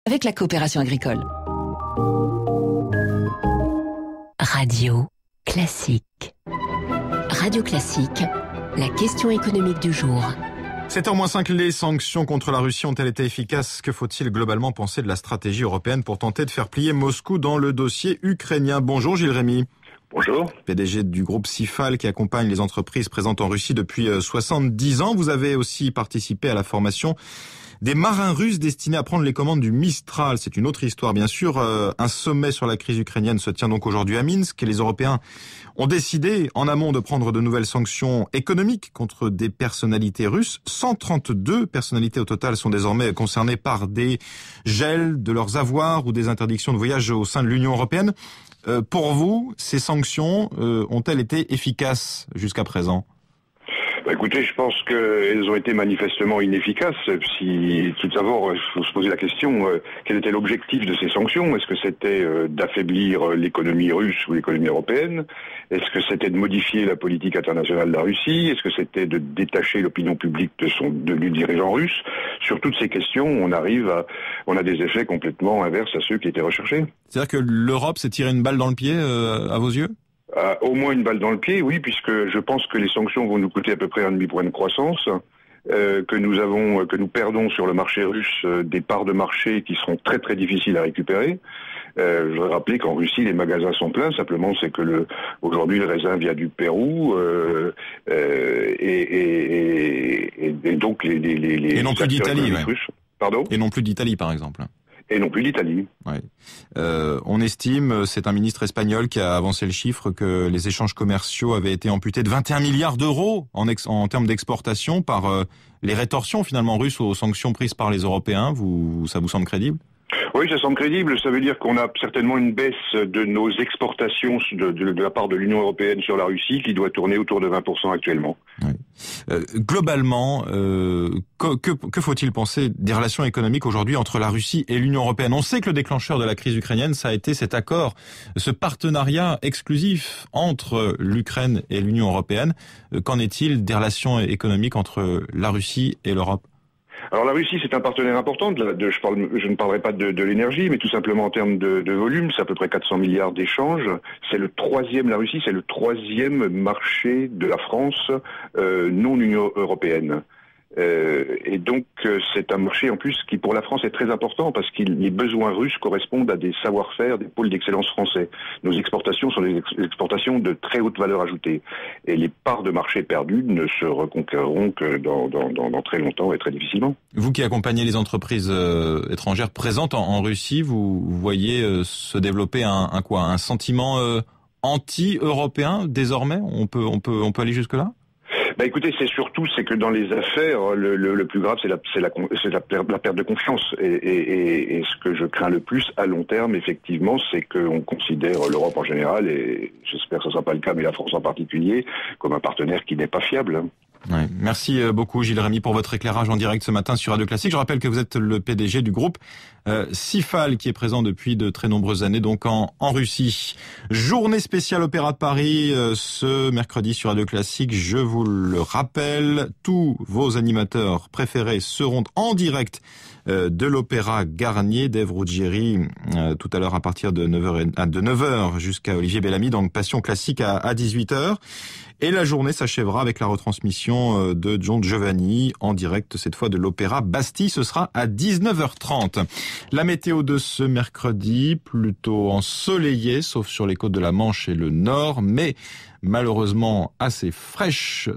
avec la coopération agricole. Radio Classique. Radio Classique, la question économique du jour. 7h-5, les sanctions contre la Russie ont-elles été efficaces? Que faut-il globalement penser de la stratégie européenne pour tenter de faire plier Moscou dans le dossier ukrainien? Bonjour Gilles Rémy. Bonjour. PDG du groupe Sifal qui accompagne les entreprises présentes en Russie depuis 70 ans. Vous avez aussi participé à la formation des marins russes destinés à prendre les commandes du Mistral. C'est une autre histoire, bien sûr. Un sommet sur la crise ukrainienne se tient donc aujourd'hui à Minsk et les Européens ont décidé en amont de prendre de nouvelles sanctions économiques contre des personnalités russes. 132 personnalités au total sont désormais concernées par des gels de leurs avoirs ou des interdictions de voyage au sein de l'Union européenne. Pour vous, ces sanctions ont-elles été efficaces jusqu'à présent ? Écoutez, je pense qu'elles ont été manifestement inefficaces. Si tout d'abord, il faut se poser la question, quel était l'objectif de ces sanctions? Est-ce que c'était d'affaiblir l'économie russe ou l'économie européenne? Est-ce que c'était de modifier la politique internationale de la Russie? Est-ce que c'était de détacher l'opinion publique du dirigeant russe? Sur toutes ces questions, on a des effets complètement inverses à ceux qui étaient recherchés. C'est-à-dire que l'Europe s'est tiré une balle dans le pied à vos yeux? Au moins une balle dans le pied, oui, puisque je pense que les sanctions vont nous coûter à peu près un demi-point de croissance, que nous perdons sur le marché russe des parts de marché qui seront très très difficiles à récupérer. Je voudrais rappeler qu'en Russie les magasins sont pleins, simplement c'est que aujourd'hui le raisin vient du Pérou et donc les et non plus d'Italie, ouais. Russes. Pardon ? Et non plus d'Italie par exemple. Et non plus d'Italie. Ouais. On estime, c'est un ministre espagnol qui a avancé le chiffre, que les échanges commerciaux avaient été amputés de 21 milliards d'euros en termes d'exportation par les rétorsions finalement russes aux sanctions prises par les Européens. Ça vous semble crédible ? Oui, ça semble crédible. Ça veut dire qu'on a certainement une baisse de nos exportations de la part de l'Union européenne sur la Russie qui doit tourner autour de 20% actuellement. Oui. Globalement, que faut-il penser des relations économiques aujourd'hui entre la Russie et l'Union européenne? On sait que le déclencheur de la crise ukrainienne, ça a été cet accord, ce partenariat exclusif entre l'Ukraine et l'Union européenne. Qu'en est-il des relations économiques entre la Russie et l'Europe? Alors la Russie, c'est un partenaire important. Je ne parlerai pas de l'énergie, mais tout simplement en termes de volume, c'est à peu près 400 milliards d'échanges. La Russie, c'est le troisième marché de la France non Union européenne. Et donc c'est un marché en plus qui pour la France est très important parce que les besoins russes correspondent à des savoir-faire, des pôles d'excellence français. Nos exportations sont des exportations de très haute valeur ajoutée. Et les parts de marché perdues ne se reconquerront que dans très longtemps et très difficilement. Vous qui accompagnez les entreprises étrangères présentes en Russie, vous voyez se développer un sentiment anti-européen désormais? On peut aller jusque-là? Écoutez, c'est que dans les affaires, le plus grave, c'est la perte de confiance. Et ce que je crains le plus à long terme, effectivement, c'est qu'on considère l'Europe en général, et j'espère que ce ne sera pas le cas, mais la France en particulier, comme un partenaire qui n'est pas fiable. Ouais. Merci beaucoup Gilles Rémy pour votre éclairage en direct ce matin sur Radio Classique. Je rappelle que vous êtes le PDG du groupe Sifal qui est présent depuis de très nombreuses années donc en Russie. Journée spéciale Opéra de Paris ce mercredi sur Radio Classique. Je vous le rappelle, tous vos animateurs préférés seront en direct de l'Opéra Garnier d'Ève Ruggieri tout à l'heure à partir de 9h jusqu'à Olivier Bellamy, donc Passion Classique à 18h. Et la journée s'achèvera avec la retransmission de John Giovanni en direct, cette fois de l'Opéra Bastille. Ce sera à 19h30. La météo de ce mercredi, plutôt ensoleillée, sauf sur les côtes de la Manche et le Nord, mais malheureusement assez fraîche.